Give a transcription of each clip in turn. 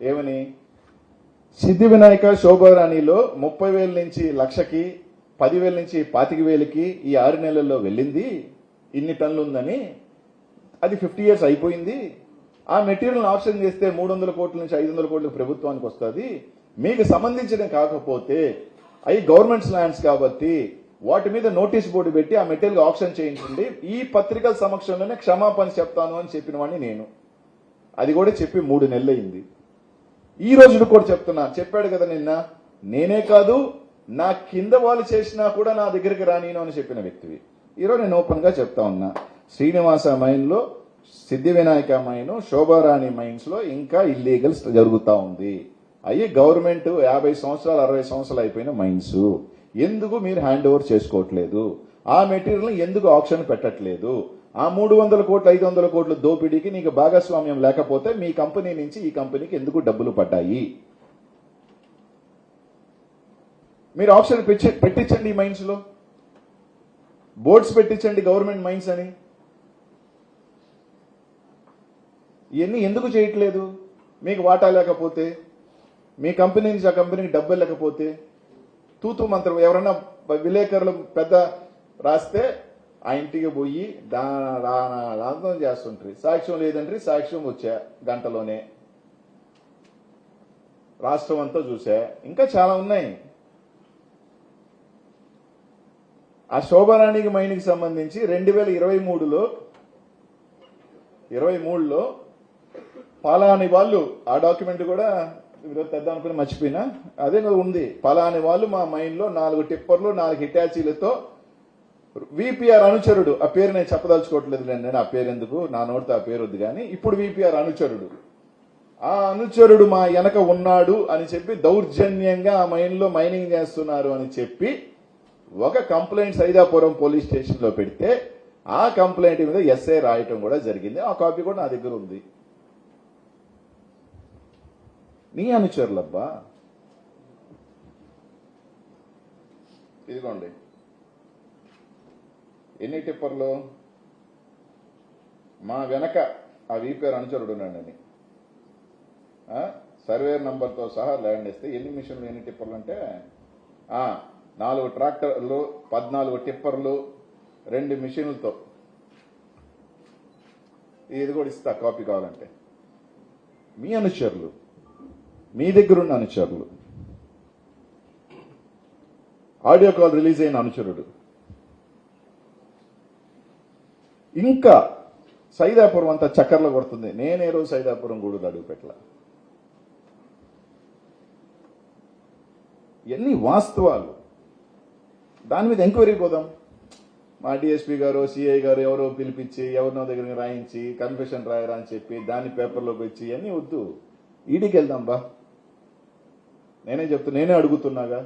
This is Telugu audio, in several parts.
ఏమని? సిద్ధి వినాయక శోభారాణిలో 30,000 నుంచి లక్షకి, 10,000 నుంచి 25,000కి ఈ 6 నెలల్లో వెళ్ళింది, ఇన్ని టన్నులు ఉందని. అది 50 years అయిపోయింది. ఆ మెటీరియల్ ఆప్షన్ చేస్తే 300 కోట్ల నుంచి 500 కోట్లు ప్రభుత్వానికి వస్తుంది. మీకు సంబంధించిన కాకపోతే అవి గవర్నమెంట్స్ ల్యాండ్స్ కాబట్టి వాటి మీద నోటీస్ బోర్డు పెట్టి ఆ మెటీరియల్ ఆప్షన్ చేయించండి. ఈ పత్రికల సమక్షంలోనే క్షమాపణ చెప్తాను అని చెప్పిన వాడిని నేను. అది కూడా చెప్పి 3 నెలలు అయింది. ఈ రోజు కూడా చెప్తున్నా, చెప్పాడు కదా నిన్న, నేనే కాదు నా కింద వాళ్ళు చేసినా కూడా నా దగ్గరికి రానిను అని చెప్పిన వ్యక్తివి. ఈరోజు నేను ఓపెన్ గా చెప్తా ఉన్నా, శ్రీనివాస మైన్ లో, సిద్ధి వినాయక మైన్, శోభారాణి మైన్స్ లో ఇంకా ఇల్లీగల్స్ జరుగుతా ఉంది. అయ్యి గవర్నమెంట్ 50 సంవత్సరాలు 60 సంవత్సరాలు అయిపోయిన మైన్స్. ఎందుకు మీరు హ్యాండ్ ఓవర్ చేసుకోవట్లేదు? ఆ మెటీరియల్ ఎందుకు ఆప్షన్ పెట్టట్లేదు? ఆ 300 కోట్లు 500 కోట్ల దోపిడీకి నీకు భాగస్వామ్యం లేకపోతే మీ కంపెనీ నుంచి ఈ కంపెనీకి ఎందుకు డబ్బులు పడ్డాయి? మీరు ఆప్షన్ పెట్టించండి, ఈ మైన్స్ లో బోర్డ్స్ పెట్టించండి గవర్నమెంట్ మైన్స్ అని. ఇవన్నీ ఎందుకు చేయట్లేదు? మీకు వాటా లేకపోతే, మీ కంపెనీ నుంచి ఆ కంపెనీకి డబ్బులు లేకపోతే, తూతూ మంత్రం ఎవరన్నా విలేకరులు పెద్ద రాస్తే ఆ ఇంటికి పోయి దాంతో చేస్తుంటారు. సాక్ష్యం లేదంటే సాక్ష్యం వచ్చా గంటలోనే, రాష్ట్రం అంతా చూసా. ఇంకా చాలా ఉన్నాయి. ఆ శోభారాణికి మైన్కి సంబంధించి 2023లో పలాని వాళ్ళు, ఆ డాక్యుమెంట్ కూడా తెద్దాం అనుకుని మర్చిపోయినా, అదే ఉంది. పలాని వాళ్ళు మా మైన్ లో 4 టిప్పర్లు 4 హిటాచీలతో విపిఆర్ అనుచరుడు, ఆ పేరు నేను చెప్పదలుచుకోవట్లేదు, నేను ఆ పేరు ఎందుకు, నా నోటితో ఆ పేరు వద్దు కానీ, ఇప్పుడు విపిఆర్ అనుచరుడు, ఆ అనుచరుడు మా వెనక ఉన్నాడు అని చెప్పి దౌర్జన్యంగా ఆ మైన్ లో మైనింగ్ చేస్తున్నారు అని చెప్పి ఒక కంప్లైంట్ సైదాపురం పోలీస్ స్టేషన్ లో పెడితే ఆ కంప్లైంట్ మీద ఎస్ఐ రాయటం కూడా జరిగింది. ఆ కాపీ కూడా నా దగ్గర ఉంది. నీ అనుచరులబ్బా, ఇదిగోండి ఎన్ని టిప్పర్లు, మా వెనక ఆ వీపీఆర్ అనుచరుడు ఉన్నాడని సర్వేర్ నంబర్తో సహా ల్యాండ్ ఇస్తే ఎన్ని మిషన్లు ఎన్ని టిప్పర్లు అంటే 4 ట్రాక్టర్లు 14 టిప్పర్లు 2 మిషన్లతో. ఇది కూడా ఇస్తా కాపీ కావాలంటే. మీ అనుచరులు, మీ దగ్గరున్న అనుచరులు, ఆడియో కాల్ రిలీజ్ అయిన అనుచరుడు, ఇంకా సైదాపురం అంతా చక్కర్లు కొడుతుంది. నేనే రోజు సైదాపురం గూడులు అడుగు పెట్టలా. ఎన్ని వాస్తవాలు, దాని మీద ఎంక్వైరీ పోదాం. మా డిఎస్పీ గారు సిఐ గారు ఎవరో పిలిపించి ఎవరినో దగ్గర రాయించి కన్ఫెషన్ రాయరా అని చెప్పి దాన్ని పేపర్లోకి వచ్చి అన్నీ వద్దు. ఈడీకి వెళ్దాం బా, నేనే చెప్తున్నా, నేనే అడుగుతున్నాగా.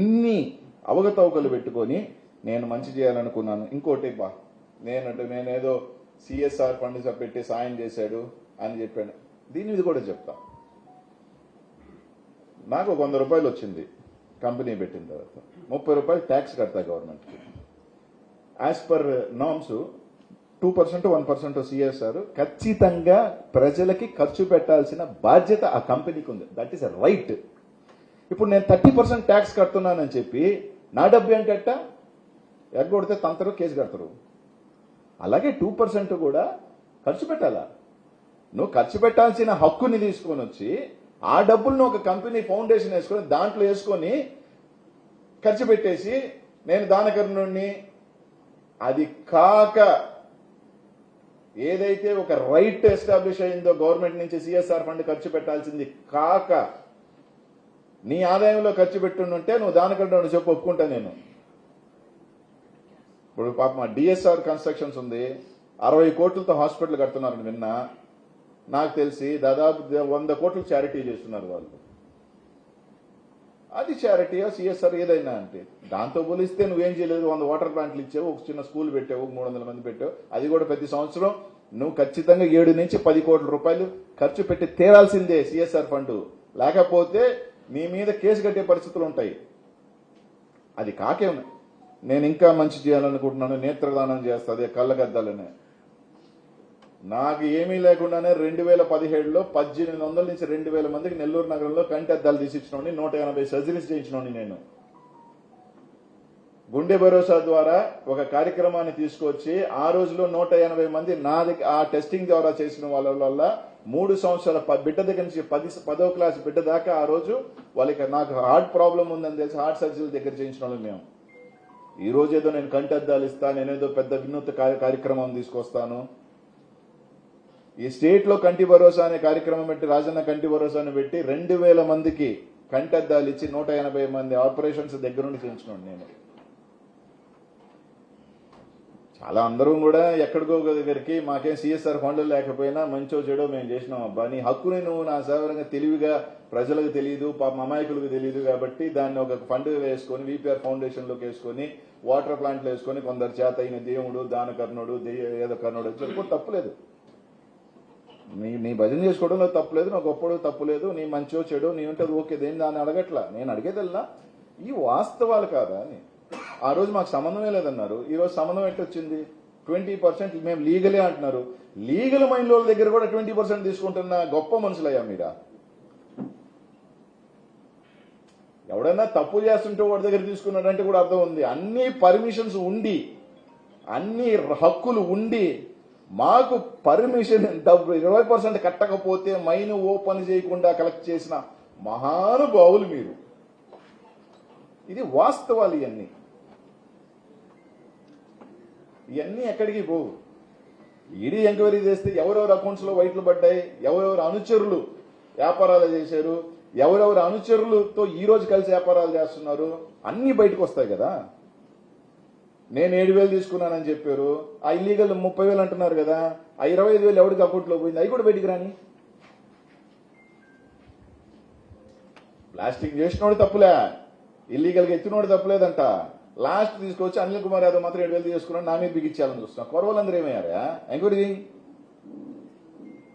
ఇన్ని అవగతవకలు పెట్టుకొని నేను మంచి చేయాలనుకున్నాను. ఇంకోటి బా, నేనేదో సిఎస్ఆర్ ఫండ్ పెట్టి సాయం చేశాడు అని చెప్పాను. దీని మీద కూడా చెప్తా. నాకు 100 రూపాయలు వచ్చింది కంపెనీ పెట్టిన తర్వాత, 30 రూపాయలు ట్యాక్స్ కడతా గవర్నమెంట్కి. యాజ్ పర్ నామ్స్ 2% 1% సిఎస్ఆర్ ఖచ్చితంగా ప్రజలకి ఖర్చు పెట్టాల్సిన బాధ్యత ఆ కంపెనీకి ఉంది. That is a right. ఇప్పుడు నేను 30% ట్యాక్స్ కడుతున్నానని చెప్పి నా డబ్బు ఏంటట ఎగ్గొడితే తంతరు, కేసు కడతారు. అలాగే 2% కూడా ఖర్చు పెట్టాలా? నువ్వు ఖర్చు పెట్టాల్సిన హక్కుని తీసుకొని వచ్చి ఆ డబ్బులను ఒక కంపెనీ ఫౌండేషన్ వేసుకొని దాంట్లో వేసుకొని ఖర్చు పెట్టేసి నేను దానకర్ణుడిని, అది కాక ఏదైతే ఒక రైట్ ఎస్టాబ్లిష్ అయిందో గవర్నమెంట్ నుంచి సిఎస్ఆర్ ఫండ్ ఖర్చు పెట్టాల్సింది కాక నీ ఆదాయంలో ఖర్చు పెట్టుంటే నువ్వు దానకర్ణుడిని చెప్పి ఒప్పుకుంటా నేను. ఇప్పుడు పాప మా డిఎస్ఆర్ కన్స్ట్రక్షన్స్ ఉంది, 60 కోట్లతో హాస్పిటల్ కడుతున్నారని విన్నా. నాకు తెలిసి దాదాపు 100 కోట్లు చారిటీ చేస్తున్నారు వాళ్ళు. అది చారిటీయా సిఎస్ఆర్ ఏదైనా అంటే దాంతో పోలిస్తే నువ్వేం చేయలేదు. 100 వాటర్ ప్లాంట్లు ఇచ్చావు, ఒక చిన్న స్కూల్ పెట్టావు, 300 మంది పెట్టావు. అది కూడా ప్రతి సంవత్సరం నువ్వు ఖచ్చితంగా 7 నుంచి 10 కోట్ల రూపాయలు ఖర్చు పెట్టి తేరాల్సిందే సిఎస్ఆర్ ఫండ్. లేకపోతే నీ మీద కేసు కట్టే పరిస్థితులు ఉంటాయి. అది కాకే నేను ఇంకా మంచి చేయాలనుకుంటున్నాను, నేత్రదానం చేస్తుంది కళ్ళగద్దాలనే. నాకు ఏమీ లేకుండానే 2017లో 1800 నుంచి 2000 మందికి నెల్లూరు నగరంలో కంటి అద్దాలు తీసిచ్చినోని 180 సర్జరీస్ చేయించినోని నేను. గుండె భరోసా ద్వారా ఒక కార్యక్రమాన్ని తీసుకొచ్చి ఆ రోజులో 180 మంది నా దగ్గర ఆ టెస్టింగ్ ద్వారా చేసిన వాళ్ళ వల్ల 3 సంవత్సరాల బిడ్డ దగ్గర నుంచి 10వ క్లాస్ బిడ్డ దాకా ఆ రోజు వాళ్ళకి నాకు హార్ట్ ప్రాబ్లం ఉందని తెలిసి హార్ట్ సర్జరీ దగ్గర చేయించిన వాళ్ళు మేము. ఈ రోజు ఏదో నేను కంటి అద్దాలు ఇస్తాను, నేనేదో పెద్ద వినూత్న కార్యక్రమం తీసుకొస్తాను. ఈ స్టేట్ లో కంటి భరోసా అనే కార్యక్రమం పెట్టి రాజన్న కంటి భరోసాని పెట్టి 2000 మందికి కంటి అద్దాలు ఇచ్చి 180 మంది ఆపరేషన్స్ దగ్గర నుండి చేయించినాను నేను. చాలా అందరూ కూడా ఎక్కడికో దగ్గరికి మాకేం సిఎస్ఆర్ ఫండ్లు లేకపోయినా మంచో చెడో మేము చేసినాం. అబ్బా నీ హక్కుని నువ్వు నా సేవరంగా తెలివిగా ప్రజలకు తెలియదు, పాప అమాయకులకు తెలియదు కాబట్టి దాన్ని ఒక ఫండ్ వేసుకొని విపిఆర్ ఫౌండేషన్ లోకి వేసుకొని వాటర్ ప్లాంట్లు వేసుకొని కొందరు చేత అయిన దేవుడు దాన కర్ణుడు ఏదో కర్ణుడు వచ్చి తప్పులేదు. నీ భజన చేసుకోవడంలో తప్పులేదు, నా గొప్పడు తప్పులేదు, నీ మంచో చెడు నీ ఉంటుంది ఓకే, దేని దాన్ని అడగట్లా. నేను అడిగేదల్లా ఈ వాస్తవాలు కాదా అని. ఆ రోజు మాకు సంబంధమే లేదన్నారు, ఈ రోజు సంబంధం ఎట్టొచ్చింది? 20% మేము లీగలే అంటున్నారు. లీగల్ మైండ్ వాళ్ళ దగ్గర కూడా 20% తీసుకుంటున్న గొప్ప మనుషులయ్యా మీరా? ఎవడన్నా తప్పు చేస్తుంటే వాడి దగ్గర తీసుకున్నాడంటే కూడా అర్థం ఉంది. అన్ని పర్మిషన్స్ ఉండి అన్ని హక్కులు ఉండి మాకు పర్మిషన్ 20% కట్టకపోతే మైన్ ఓపెన్ చేయకుండా కలెక్ట్ చేసిన మహానుభావులు మీరు. ఇది వాస్తవాలు. ఇవన్నీ ఎక్కడికి పోవు. ఈడీ ఎంక్వైరీ చేస్తే ఎవరెవరు అకౌంట్స్ లో వైట్లు పడ్డాయి, ఎవరెవరు అనుచరులు వ్యాపారాలు చేశారు, ఎవరెవరు అనుచరులతో ఈ రోజు కలిసి వ్యాపారాలు చేస్తున్నారు, అన్ని బయటకు వస్తాయి కదా. నేను 7,000 తీసుకున్నానని చెప్పారు, ఆ ఇల్లీగల్ 30,000 అంటున్నారు కదా, ఆ 25,000 ఎవరికి అకౌంట్ లో పోయింది, అవి కూడా బయటికి రాని. ప్లాస్టిక్ చేసినోడు తప్పులే, ఇల్లీగల్ గా ఎత్తినోడు తప్పులేదంట. లాస్ట్ తీసుకొచ్చి అనిల్ కుమార్ యాదవ్ మాత్రం 7,000 తీసుకున్నాడు, నా మీద బిగించాలని చూస్తున్నా. కొరవలందరూ ఏమయ్యారా? ఎంక్వైరీ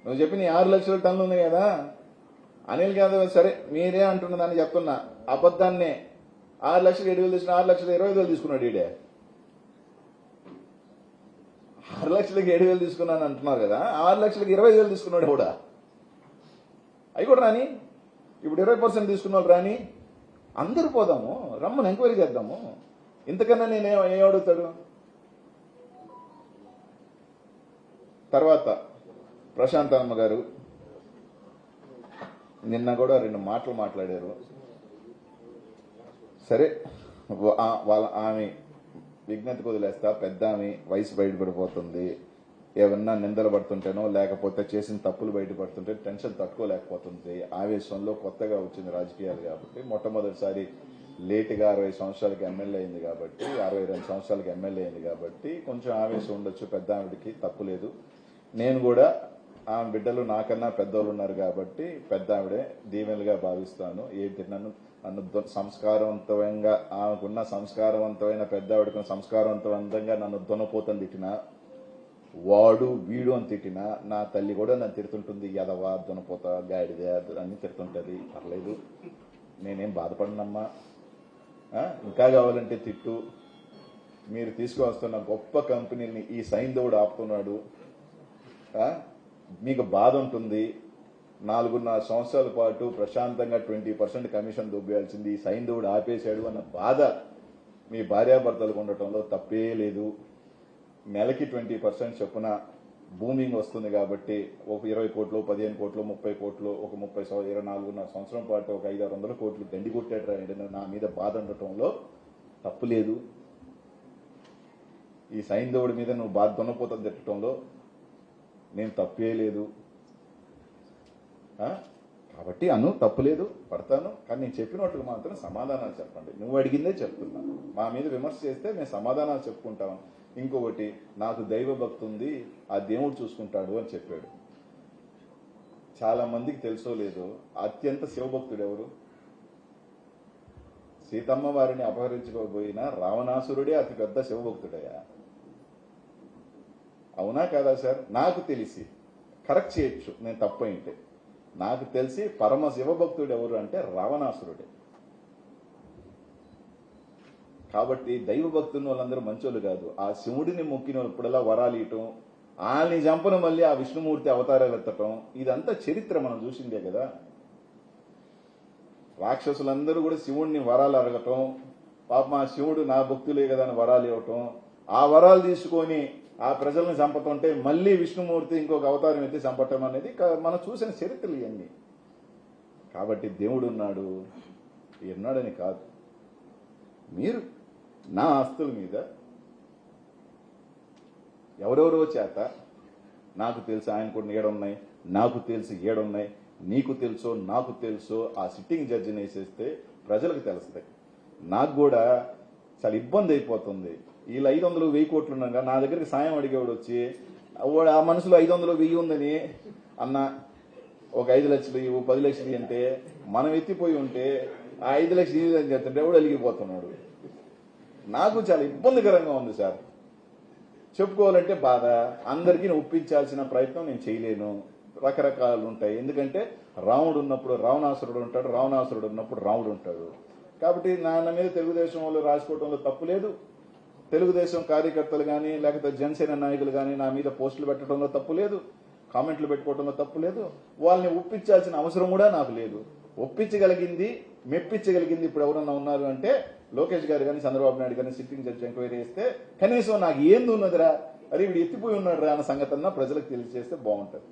నువ్వు చెప్పి నీ 6 లక్షల టన్నులు ఉంది కదా, అనిల్ యాదవ్ సరే మీరే అంటున్నదాన్ని చెప్తున్నా, అబద్దాన్నే 6 లక్షలు 7,000 తీసుకున్నా, 6 లక్షలు 20,000 తీసుకున్నాడు. ఈడే 6 లక్షలకి 7,000 తీసుకున్నాను అంటున్నారు కదా, 6 లక్షలకి 20,000 తీసుకున్నాడు కూడా. అవి కూడా రాని. ఇప్పుడు 20% తీసుకున్న వాళ్ళు రాని, అందరూ పోదాము, రమ్మని ఎంక్వైరీ చేద్దాము. ఇంతకన్నా ఏం అడుగుతాడు? తర్వాత ప్రశాంత్ అమ్మ గారు నిన్న కూడా 2 మాటలు మాట్లాడారు. సరే ఆమె విజ్ఞతకు వదిలేస్తా, పెద్ద ఆమె వయసు బయటపడిపోతుంది, ఏమన్నా నిందలు పడుతుంటేనో లేకపోతే చేసిన తప్పులు బయటపడుతుంటే టెన్షన్ తట్టుకోలేకపోతుంది. ఆవేశంలో కొత్తగా వచ్చింది రాజకీయాలు కాబట్టి, మొట్టమొదటిసారి లేటుగా 60 సంవత్సరాలకి ఎమ్మెల్యే అయింది కాబట్టి, 62 సంవత్సరాలకి ఎమ్మెల్యే అయింది కాబట్టి కొంచెం ఆవేశం ఉండొచ్చు. పెద్ద ఆవిడికి తప్పులేదు. నేను కూడా ఆమె బిడ్డలు నాకన్నా పెద్దోళ్ళు ఉన్నారు కాబట్టి పెద్ద ఆవిడే దీవెనలుగా భావిస్తాను. ఏంటి నన్ను సంస్కారవంతంగా ఆమెకున్న సంస్కారవంతమైన పెద్ద ఆవిడకున్న సంస్కారవంతంగా నన్ను దొనపోతని తిట్టినా, వాడు వీడు అని తిట్టినా, నా తల్లి కూడా నన్ను తిడుతుంటుంది, ఎదవా దొనపోత గాడిదే అన్ని తిడుతుంటది. పర్లేదు, నేనేం బాధపడినమ్మా. ఇంకా కావాలంటే తిట్టు. మీరు తీసుకువస్తున్న గొప్ప కంపెనీని ఈ సైంధవుడు ఆపుతున్నాడు, మీకు బాధ ఉంటుంది. 4.5 సంవత్సరాల పాటు ప్రశాంతంగా 20% కమిషన్ దొబ్బేయాల్సింది ఈ సైంధవుడు ఆపేశాడు అన్న బాధ మీ భార్యాభర్తలకు ఉండటంలో తప్పే లేదు. నెలకి 20% చొప్పున బూమింగ్ వస్తుంది కాబట్టి ఒక 20 కోట్లు, 15 కోట్లు, 30 కోట్లు, ఒక 24.5 సంవత్సరం పాటు ఒక 500-600 కోట్లు దండి కొట్టేట నా మీద బాధ ఉండటంలో తప్పు లేదు. ఈ సైంధవుడి మీద నువ్వు బాధ దొన్నపోతుంది తిట్టడంలో నేను తప్పే లేదు. కాబట్టి తప్పులేదు, పడతాను. కానీ నేను చెప్పినట్టుగా మాత్రం సమాధానాలు చెప్పండి. నువ్వు అడిగిందే చెప్తున్నా. మా మీద విమర్శ చేస్తే మేము సమాధానాలు చెప్పుకుంటాం. ఇంకొకటి, నాకు దైవ భక్తి ఉంది, ఆ దేవుడు చూసుకుంటాడు అని చెప్పాడు. చాలా మందికి తెలుసో లేదో, అత్యంత శివభక్తుడు ఎవరు? సీతమ్మ వారిని అపహరించుకోబోయిన రావణాసురుడే అతి పెద్ద శివభక్తుడయ్యా. అవునా కాదా సార్? నాకు తెలిసి కరెక్ట్ చేయొచ్చు నేను తప్పు అయింటే. నాకు తెలిసి పరమ శివభక్తుడు ఎవరు అంటే రావణాసురుడే. కాబట్టి దైవ భక్తున్న వాళ్ళందరూ మంచోళ్ళు కాదు. ఆ శివుడిని మొక్కిన వాళ్ళు ఇప్పుడలా వరాలు ఇయటం, వాళ్ళని చంపను మళ్ళీ ఆ విష్ణుమూర్తి అవతారాలు ఎత్తటం, ఇదంతా చరిత్ర మనం చూసిందే కదా. రాక్షసులందరూ కూడా శివుణ్ణి వరాలు అడగటం, పాపం ఆ శివుడు నా భక్తులే కదా అని వరాలు ఇవ్వటం, ఆ వరాలు తీసుకొని ఆ ప్రజల్ని చంపతుంటే మళ్ళీ విష్ణుమూర్తి ఇంకొక అవతారం ఎత్తి చంపటం అనేది మనం చూసిన చరిత్రలు ఇవన్నీ. కాబట్టి దేవుడు ఉన్నాడని కాదు. మీరు నా ఆస్తుల మీద ఎవరెవరో చేత, నాకు తెలుసు ఆయన కూడా ఏడున్నాయి, నాకు తెలుసు ఏడున్నాయి, నీకు తెలుసో నాకు తెలుసో ఆ సిట్టింగ్ జడ్జిని వేసేస్తే ప్రజలకు తెలుస్తాయి. నాకు కూడా చాలా ఇబ్బంది అయిపోతుంది. వీళ్ళు 500 1000 కోట్లు ఉండగా నా దగ్గరికి సాయం అడిగేవాడు వచ్చి ఆ మనసులో 500 1000 ఉందని అన్న ఒక 5 లక్షలు ఇవ్వు 10 లక్షలు అంటే మనం ఎత్తిపోయి ఉంటే ఆ 5 లక్షలు ఇవ్వు అని చెప్తుంటే ఎవడు అలిగిపోతున్నాడు. నాకు చాలా ఇబ్బందికరంగా ఉంది సార్. చెప్పుకోవాలంటే బాధ. అందరికీ ఒప్పించాల్సిన ప్రయత్నం నేను చేయలేను. రకరకాలు ఉంటాయి. ఎందుకంటే రాముడు ఉన్నప్పుడు రావణాసురుడు ఉంటాడు, రావణాసురుడు ఉన్నప్పుడు రాముడు ఉంటాడు. కాబట్టి నా మీద తెలుగుదేశం వాళ్ళు రాసుకోవడంలో తప్పు లేదు. తెలుగుదేశం కార్యకర్తలు కానీ లేకపోతే జనసేన నాయకులు కానీ నా మీద పోస్టులు పెట్టడంలో తప్పు లేదు, కామెంట్లు పెట్టుకోవడంలో తప్పు లేదు. వాళ్ళని ఒప్పించాల్సిన అవసరం కూడా నాకు లేదు. ఒప్పించగలిగింది, మెప్పించగలిగింది ఇప్పుడు ఎవరన్నా ఉన్నారు అంటే లోకేష్ గారు కానీ చంద్రబాబు నాయుడు కానీ సిట్టింగ్ జడ్జి ఎంక్వైరీ చేస్తే కనీసం నాకు ఏంది ఉన్నదిరా, అరే వీడు ఎత్తిపోయి ఉన్నాడు రా అన్న సంగతి ప్రజలకు తెలియజేస్తే బాగుంటుంది.